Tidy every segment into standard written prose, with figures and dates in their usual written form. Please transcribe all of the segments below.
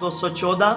214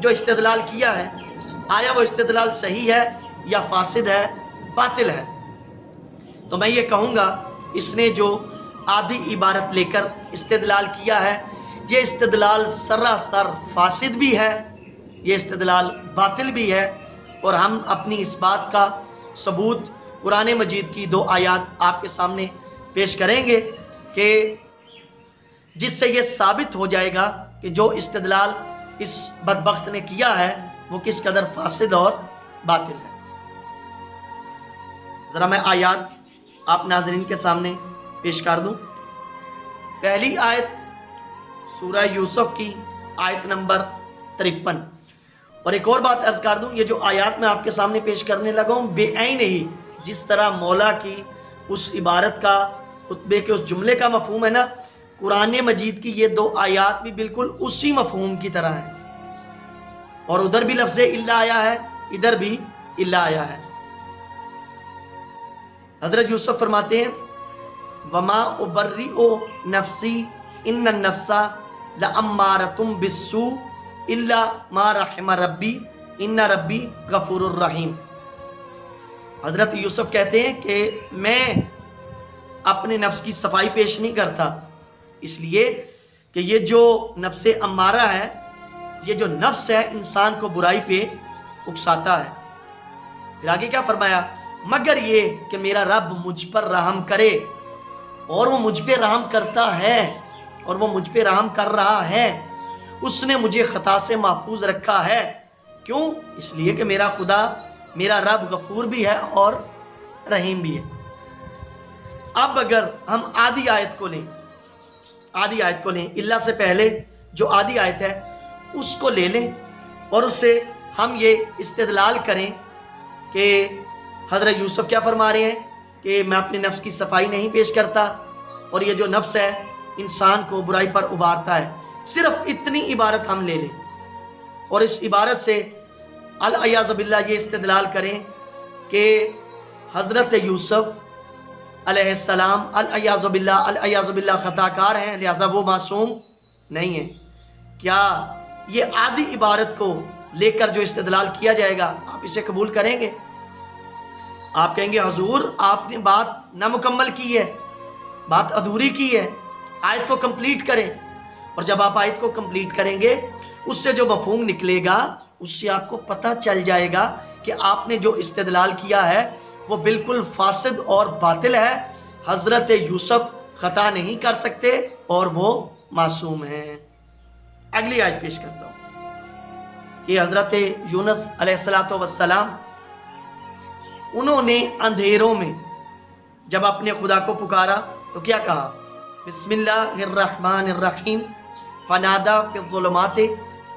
جو استدلال کیا ہے آیا وہ استدلال صحیح ہے یا فاسد ہے، باطل ہے؟ تو میں یہ کہوں گا اس نے جو آدھی عبارت لے کر استدلال کیا ہے یہ استدلال سراسر فاسد بھی ہے، یہ استدلال باطل بھی ہے، اور ہم اپنی اس بات کا ثبوت قرآن مجید کی 2 آیات آپ کے سامنے پیش کریں گے کہ جس سے یہ ثابت ہو جائے گا کہ جو استدلال اس بدبخت نے کیا ہے وہ کس قدر فاسد اور باطل ہے۔ ذرا میں آیات آپ ناظرین کے سامنے پیش کر دوں۔ پہلی آیت سورہ یوسف کی آیت نمبر 53، اور ایک اور بات عرض کر دوں، یہ جو آیات میں آپ کے سامنے پیش کرنے لگا ہوں بے عین ہی جس طرح مولا کی اس عبارت کا، خطبے کے اس جملے کا مفہوم ہے نا، قرآن مجید کی یہ 2 آیات بھی بالکل اسی مفہوم کی طرح ہیں، اور ادھر بھی لفظ الا آیا ہے، ادھر بھی الا آیا ہے۔ حضرت یوسف فرماتے ہیں وما ابرئ نفسی ان النفس لامارۃ بالسوء الا ما رحم ربی ان ربی غفور الرحیم۔ حضرت یوسف کہتے ہیں کہ میں اپنے نفس کی صفائی پیش نہیں کرتا، اس لیے کہ یہ جو نفس امارہ ہے، یہ جو نفس ہے انسان کو برائی پہ اکساتا ہے۔ پھر آگے کیا فرمایا؟ مگر یہ کہ میرا رب مجھ پر رحم کرے، اور وہ مجھ پہ رحم کرتا ہے، اور وہ مجھ پہ رحم کر رہا ہے، اس نے مجھے خطا سے محفوظ رکھا ہے۔ کیوں؟ اس لیے کہ میرا خدا، میرا رب غفور بھی ہے اور رحیم بھی ہے۔ اب اگر ہم آدھی آیت کو لیں، اللہ سے پہلے جو آدھی آیت ہے اس کو لے لیں، اور اس سے ہم یہ استدلال کریں کہ حضرت یوسف کیا فرما رہے ہیں کہ میں اپنے نفس کی صفائی نہیں پیش کرتا، اور یہ جو نفس ہے انسان کو برائی پر ابھارتا ہے۔ صرف اتنی عبارت ہم لے لیں اور اس عبارت سے العیاذ باللہ یہ استدلال کریں کہ حضرت یوسف علیہ السلام العیاذ باللہ خطا کار ہیں، لہذا وہ معصوم نہیں ہیں۔ کیا یہ آدھی عبارت کو لے کر جو استدلال کیا جائے گا آپ اسے قبول کریں گے؟ آپ کہیں گے حضور آپ نے بات نامکمل کی ہے، بات ادھوری کی ہے، آیت کو کمپلیٹ کریں۔ اور جب آپ آیت کو کمپلیٹ کریں گے اس سے جو مفہوم نکلے گا اس سے آپ کو پتہ چل جائے گا کہ آپ نے جو استدلال کیا ہے وہ بالکل فاسد اور باطل ہے۔ حضرت یوسف خطا نہیں کر سکتے اور وہ معصوم ہیں۔ اگلی آیت پیش کرتا ہوں کہ حضرت یونس علیہ السلام انہوں نے اندھیروں میں جب اپنے خدا کو پکارا تو کیا کہا؟ بسم اللہ الرحمن الرحیم فنادا فی الظلمات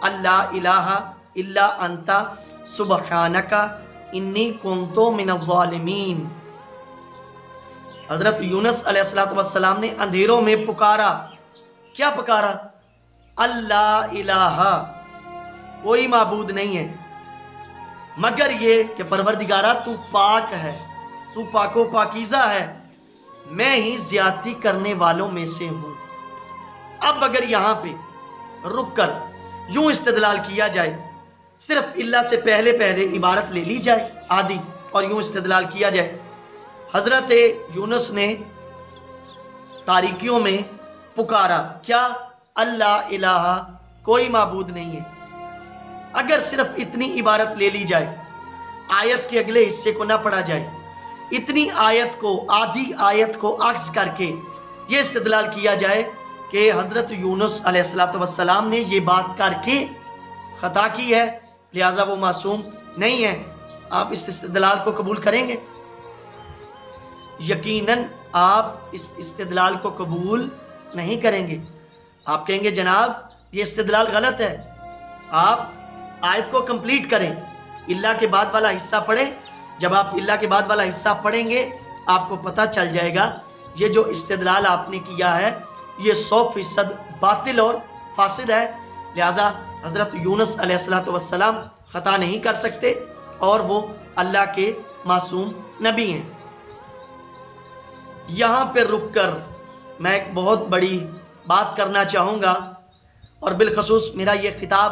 اللہ الہ الا انت سبحانک انی کنت من الظالمین۔ حضرت یونس علیہ السلام نے اندھیروں میں پکارا، کیا پکارا؟ اللہ الہ، کوئی معبود نہیں ہے مگر یہ کہ پروردگارہ تو پاک ہے، تو پاک و پاکیزہ ہے، میں ہی زیادتی کرنے والوں میں سے ہوں۔ اب اگر یہاں پہ رک کر یوں استدلال کیا جائے، صرف اللہ سے پہلے عبارت لے لی جائے آدھی اور یوں استدلال کیا جائے، حضرت یونس نے تاریکیوں میں پکارا، کیا؟ اللہ الہ، کوئی معبود نہیں ہے۔ اگر صرف اتنی عبارت لے لی جائے، آیت کے اگلے حصے کو نہ پڑھا جائے، اتنی آیت کو، آدھی آیت کو عکس کر کے یہ استدلال کیا جائے کہ حضرت یونس علیہ السلام نے یہ بات کر کے خطا کی ہے لہٰذا وہ معصوم نہیں ہے، آپ اس استدلال کو قبول کریں گے؟ یقیناً آپ اس استدلال کو قبول نہیں کریں گے۔ آپ کہیں گے جناب یہ استدلال غلط ہے، آپ آیت کو کمپلیٹ کریں، اللہ کے بعد والا حصہ پڑھیں۔ جب آپ اللہ کے بعد والا حصہ پڑھیں گے آپ کو پتہ چل جائے گا یہ جو استدلال آپ نے کیا ہے یہ 100% باطل اور فاسد ہے، لہٰذا حضرت یونس علیہ السلام خطا نہیں کر سکتے اور وہ اللہ کے معصوم نبی ہیں۔ یہاں پہ رک کر میں ایک بہت بڑی بات کرنا چاہوں گا، اور بالخصوص میرا یہ خطاب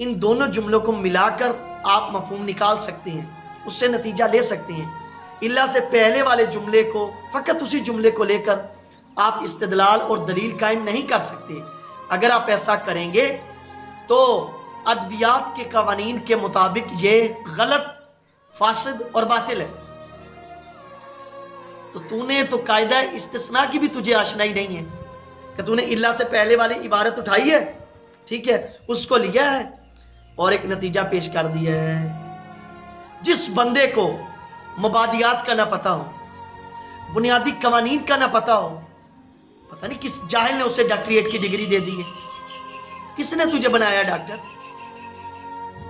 ان دونوں جملوں کو ملا کر آپ مفہوم نکال سکتے ہیں، اس سے نتیجہ لے سکتے ہیں۔ الا سے پہلے والے جملے کو، فقط اسی جملے کو لے کر آپ استدلال اور دلیل قائم نہیں کر سکتے۔ اگر آپ ایسا کریں گے تو ادبیات کے قوانین کے مطابق یہ غلط، فاسد اور باطل ہے۔ تو نے تو قاعدہ استثناء کی بھی تجھے آشنائی نہیں ہے کہ تو نے الا سے پہلے والی عبارت اٹھائی ہے، ٹھیک ہے، اس کو لیا ہے اور ایک نتیجہ پیش کر دیا ہے۔ جس بندے کو مبادیات کا نہ پتا ہو، بنیادی قوانین کا نہ پتا ہو، پتہ نہیں کس جاہل نے اسے ڈاکٹریٹ کی ڈگری دے دی ہے۔ کس نے تجھے بنایا ڈاکٹر؟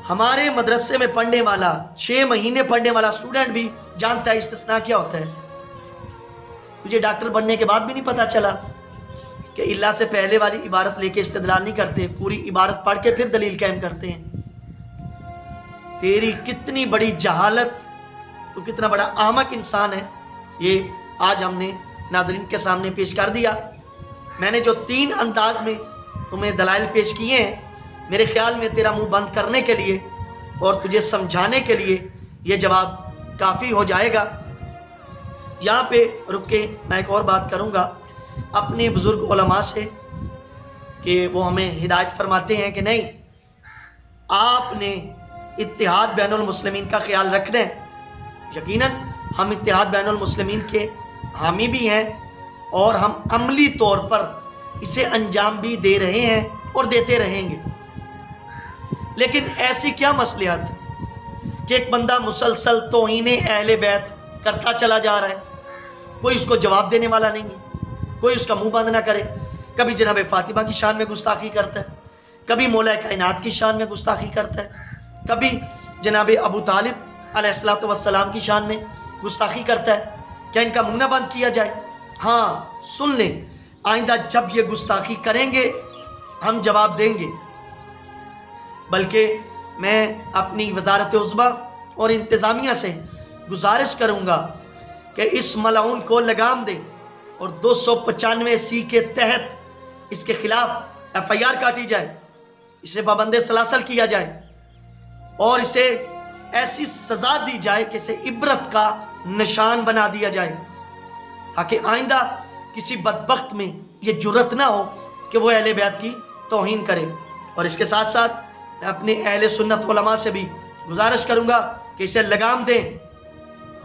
ہمارے مدرسے میں پڑھنے والا 6 مہینے پڑھنے والا اسٹوڈنٹ بھی جانتا ہے استثناء کیا ہوتا ہے۔ تجھے ڈاکٹر بننے کے بعد بھی نہیں پتا چلا کہ الا سے پہلے والی عبارت لے کے استدلال نہیں کرتے، پوری عبارت پڑھ کے پھر دلیل قائم کرتے ہیں۔ تیری کتنی بڑی جہالت، تو کتنا بڑا احمق انسان ہے، یہ آج ہم نے ناظرین کے سامنے پیش کر دیا۔ میں نے جو 3 انداز میں تمہیں دلائل پیش کیے ہیں، میرے خیال میں تیرا منہ بند کرنے کے لیے اور تجھے سمجھانے کے لیے یہ جواب کافی ہو جائے گا۔ یہاں پہ رک کے میں ایک اور بات کروں گا اپنے بزرگ علماء سے کہ وہ ہمیں ہدایت فرماتے ہیں کہ نہیں، آپ نے اتحاد بین المسلمین کا خیال رکھنا ہے۔ یقیناً ہم اتحاد بین المسلمین کے حامی بھی ہیں اور ہم عملی طور پر اسے انجام بھی دے رہے ہیں اور دیتے رہیں گے، لیکن ایسی کیا مصلحت کہ ایک بندہ مسلسل توہین اہل بیت کرتا چلا جا رہا ہے، کوئی اس کو جواب دینے والا نہیں ہے، کوئی اس کا منہ بند نہ کرے۔ کبھی جناب فاطمہ کی شان میں گستاخی کرتا ہے، کبھی مولا کائنات کی شان میں گستاخی کرتا ہے، کبھی جناب ابو طالب علیہ السلام کی شان میں گستاخی کرتا ہے۔ کیا ان کا منہ نہ بند کیا جائے؟ ہاں، سن لیں، آئندہ جب یہ گستاخی کریں گے ہم جواب دیں گے۔ بلکہ میں اپنی وزارت عظمیٰ اور انتظامیہ سے گزارش کروں گا کہ اس ملعون کو لگام دے اور 295 کے تحت اس کے خلاف FIR کاٹی جائے، اسے پابند سلاسل کیا جائے اور اسے ایسی سزا دی جائے کہ اسے عبرت کا نشان بنا دیا جائے، تاکہ آئندہ کسی بدبخت میں یہ جرت نہ ہو کہ وہ اہل بیت کی توہین کرے۔ اور اس کے ساتھ ساتھ میں اپنے اہل سنت علماء سے بھی گزارش کروں گا کہ اسے لگام دیں،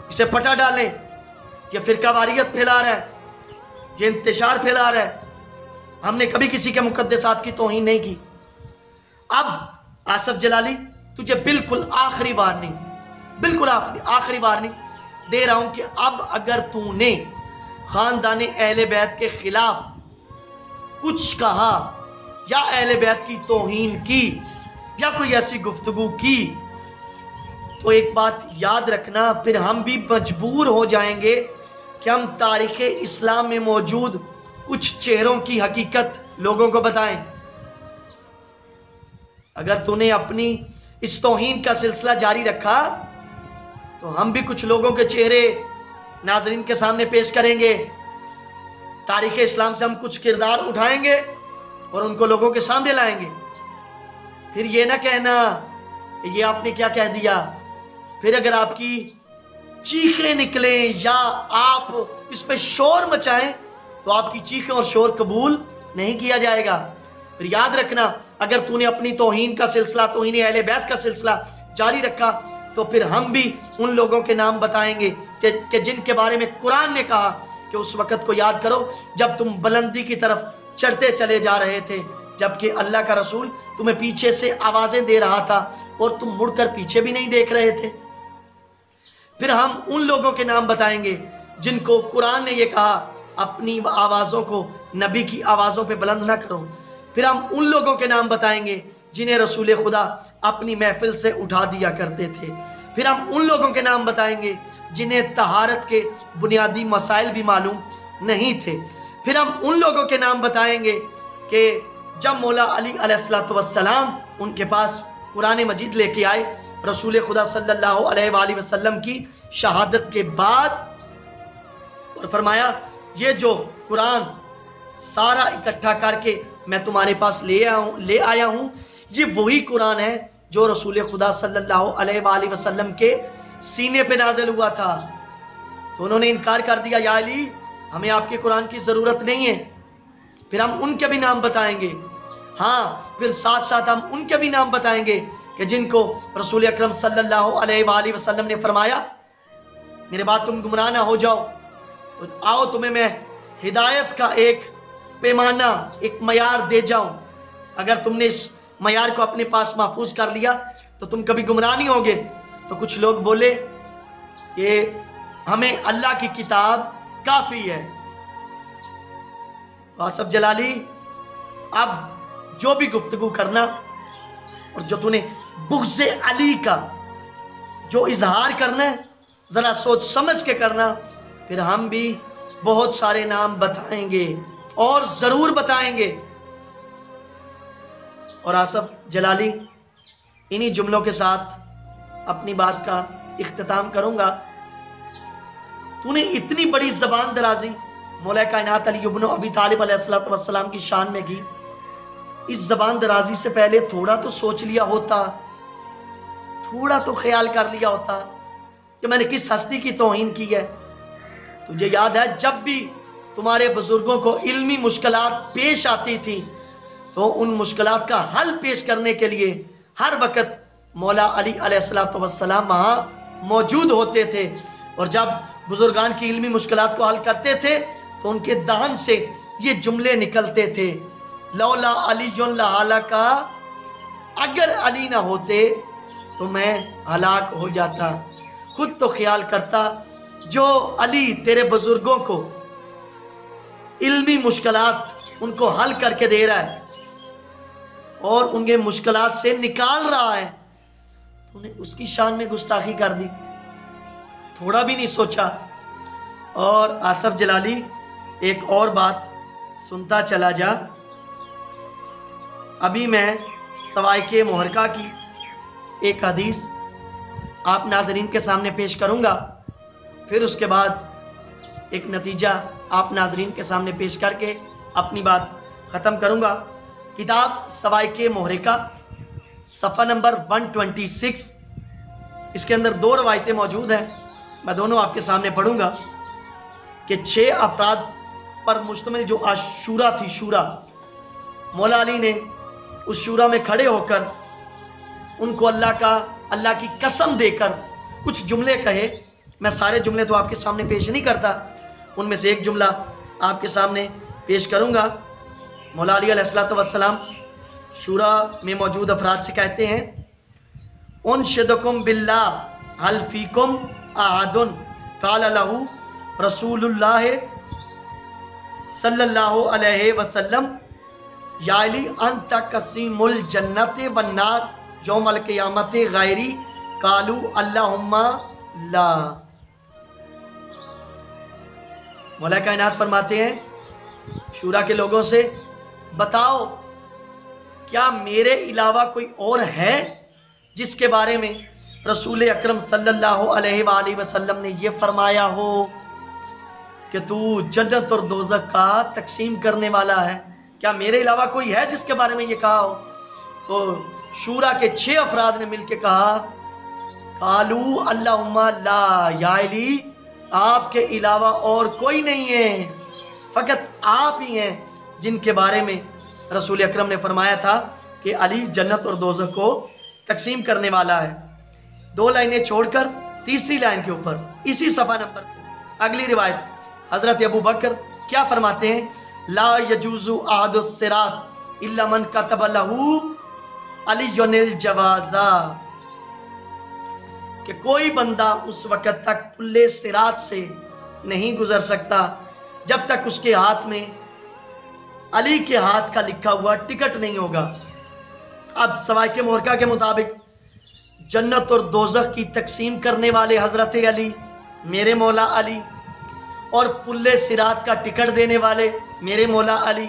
اسے پٹا ڈالیں۔ یہ فرقہ واریت پھیلا رہا ہے، یہ انتشار پھیلا رہا ہے۔ ہم نے کبھی کسی کے مقدسات کی توہین نہیں کی۔ اب آصف جلالی تجھے بالکل آخری وارننگ دے رہا ہوں کہ اب اگر تو نے خاندان اہل بیت کے خلاف کچھ کہا یا اہل بیت کی توہین کی یا کوئی ایسی گفتگو کی تو ایک بات یاد رکھنا، پھر ہم بھی مجبور ہو جائیں گے کہ ہم تاریخ اسلام میں موجود کچھ چہروں کی حقیقت لوگوں کو بتائیں۔ اگر تو نے اپنی اس توہین کا سلسلہ جاری رکھا تو ہم بھی کچھ لوگوں کے چہرے ناظرین کے سامنے پیش کریں گے۔ تاریخ اسلام سے ہم کچھ کردار اٹھائیں گے اور ان کو لوگوں کے سامنے لائیں گے۔ پھر یہ نہ کہنا کہ یہ آپ نے کیا کہہ دیا۔ پھر اگر آپ کی چیخیں نکلیں یا آپ اس پہ شور مچائیں تو آپ کی چیخیں اور شور قبول نہیں کیا جائے گا۔ پھر یاد رکھنا، اگر تو نے اپنی توہین کا سلسلہ، توہین اہل بیت کا سلسلہ جاری رکھا تو پھر ہم بھی ان لوگوں کے نام بتائیں گے کہ جن کے بارے میں قرآن نے کہا کہ اس وقت کو یاد کرو جب تم بلندی کی طرف چڑھتے چلے جا رہے تھے، جبکہ اللہ کا رسول تمہیں پیچھے سے آوازیں دے رہا تھا اور تم مڑ کر پیچھے بھی نہیں دیکھ رہے تھے۔ پھر ہم ان لوگوں کے نام بتائیں گے جن کو قرآن نے یہ کہا اپنی آوازوں کو نبی کی آوازوں پہ بلند نہ کرو۔ پھر ہم ان لوگوں کے نام بتائیں گے جنہیں رسول خدا اپنی محفل سے اٹھا دیا کرتے تھے۔ پھر ہم ان لوگوں کے نام بتائیں گے جنہیں طہارت کے بنیادی مسائل بھی معلوم نہیں تھے۔ پھر ہم ان لوگوں کے نام بتائیں گے کہ جب مولا علی علیہ السلام ان کے پاس قرآن مجید لے کے آئے رسول خدا صلی اللہ علیہ وآلہ وسلم کی شہادت کے بعد، اور فرمایا یہ جو قرآن سارا اکٹھا کر کے میں تمہارے پاس لے آیا ہوں، یہ وہی قرآن ہے جو رسول خدا صلی اللہ علیہ وآلہ وسلم کے سینے پہ نازل ہوا تھا۔ تو انہوں نے انکار کر دیا، یا علی ہمیں آپ کے قرآن کی ضرورت نہیں ہے۔ پھر ہم ان کے بھی نام بتائیں گے، ہاں پھر ساتھ ساتھ ہم ان کے بھی نام بتائیں گے کہ جن کو رسول اکرم صلی اللہ علیہ وآلہ وسلم نے فرمایا میرے بعد تم گمراہ نہ ہو جاؤ، تو آؤ تمہیں میں ہدایت کا ایک پیمانہ، ایک معیار دے جاؤں، اگر تم نے اس معیار کو اپنے پاس محفوظ کر لیا تو تم کبھی گمراہ نہیں ہوگے۔ تو کچھ لوگ بولے کہ ہمیں اللہ کی کتاب کافی ہے۔ آصف جلالی اب جو بھی گفتگو کرنا اور جو تو نے بغض علی کا جو اظہار کرنا ہے ذرا سوچ سمجھ کے کرنا، پھر ہم بھی بہت سارے نام بتائیں گے اور ضرور بتائیں گے۔ اور آصف جلالی انہی جملوں کے ساتھ اپنی بات کا اختتام کروں گا۔ تو نے اتنی بڑی زبان درازی مولا کائنات علی ابن ابی طالب علیہ السلام کی شان میں کی، اس زبان درازی سے پہلے تھوڑا تو سوچ لیا ہوتا، تھوڑا تو خیال کر لیا ہوتا کہ میں نے کس ہستی کی توہین کی ہے۔ تجھے یاد ہے جب بھی تمہارے بزرگوں کو علمی مشکلات پیش آتی تھی تو ان مشکلات کا حل پیش کرنے کے لیے ہر وقت مولا علی علیہ السلام وہاں موجود ہوتے تھے، اور جب بزرگان کی علمی مشکلات کو حل کرتے تھے تو ان کے دہن سے یہ جملے نکلتے تھے، لولا علی کا، اگر علی نہ ہوتے تو میں ہلاک ہو جاتا۔ خود تو خیال کرتا، جو علی تیرے بزرگوں کو علمی مشکلات ان کو حل کر کے دے رہا ہے اور ان کے مشکلات سے نکال رہا ہے، تو نے اس کی شان میں گستاخی کر دی، تھوڑا بھی نہیں سوچا۔ اور آصف جلالی ایک اور بات سنتا چلا جا، ابھی میں سوائے محرقہ کی ایک حدیث آپ ناظرین کے سامنے پیش کروں گا، پھر اس کے بعد ایک نتیجہ آپ ناظرین کے سامنے پیش کر کے اپنی بات ختم کروں گا۔ کتاب سوائے محرقہ صفحہ نمبر 126، اس کے اندر 2 روایتیں موجود ہیں، میں دونوں آپ کے سامنے پڑھوں گا کہ 6 افراد پر مشتمل جو شورا تھی، شورا، مولا علی نے اس شورا میں کھڑے ہو کر ان کو اللہ کی قسم دے کر کچھ جملے کہے۔ میں سارے جملے تو آپ کے سامنے پیش نہیں کرتا، ان میں سے ایک جملہ آپ کے سامنے پیش کروں گا۔ مولا علی علیہ السلام شورا میں موجود افراد سے کہتے ہیں، انشدکم باللہ حل فیکم احد قال لہ رسول اللہ صلی اللہ علیہ وسلم یا علی انت قسیم الجنت والنار یوم القیامت غیری قالو اللہم لا۔ مولا کائنات فرماتے ہیں شورا کے لوگوں سے، بتاؤ کیا میرے علاوہ کوئی اور ہے جس کے بارے میں رسول اکرم صلی اللہ علیہ وآلہ وسلم نے یہ فرمایا ہو کہ تو جنت اور دوزخ کا تقسیم کرنے والا ہے؟ کیا میرے علاوہ کوئی ہے جس کے بارے میں یہ کہا ہو؟ تو شورا کے 6 افراد نے مل کے کہا، قالو اللہم لا، یا علی آپ کے علاوہ اور کوئی نہیں ہے، فقط آپ ہی ہیں جن کے بارے میں رسول اکرم نے فرمایا تھا کہ علی جنت اور دوزخ کو تقسیم کرنے والا ہے۔ 2 لائنیں چھوڑ کر تیسری لائن کے اوپر اسی صفحہ نمبر اگلی روایت حضرت ابو بکر کیا فرماتے ہیں، لا یجوز احد الصراط الا من کتب لہ علی الجوازا، کہ کوئی بندہ اس وقت تک پلے صراط سے نہیں گزر سکتا جب تک اس کے ہاتھ میں علی کے ہاتھ کا لکھا ہوا ٹکٹ نہیں ہوگا۔ اب سوائے محرقہ کے مطابق جنت اور دوزخ کی تقسیم کرنے والے حضرت علی، میرے مولا علی، اور پلے صراط کا ٹکٹ دینے والے میرے مولا علی۔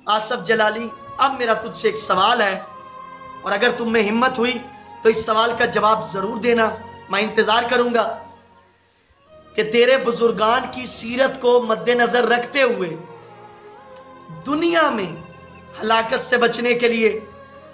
آصف جلالی اب میرا تجھ سے ایک سوال ہے، اور اگر تم میں ہمت ہوئی تو اس سوال کا جواب ضرور دینا، میں انتظار کروں گا کہ تیرے بزرگان کی سیرت کو مد نظر رکھتے ہوئے دنیا میں ہلاکت سے بچنے کے لیے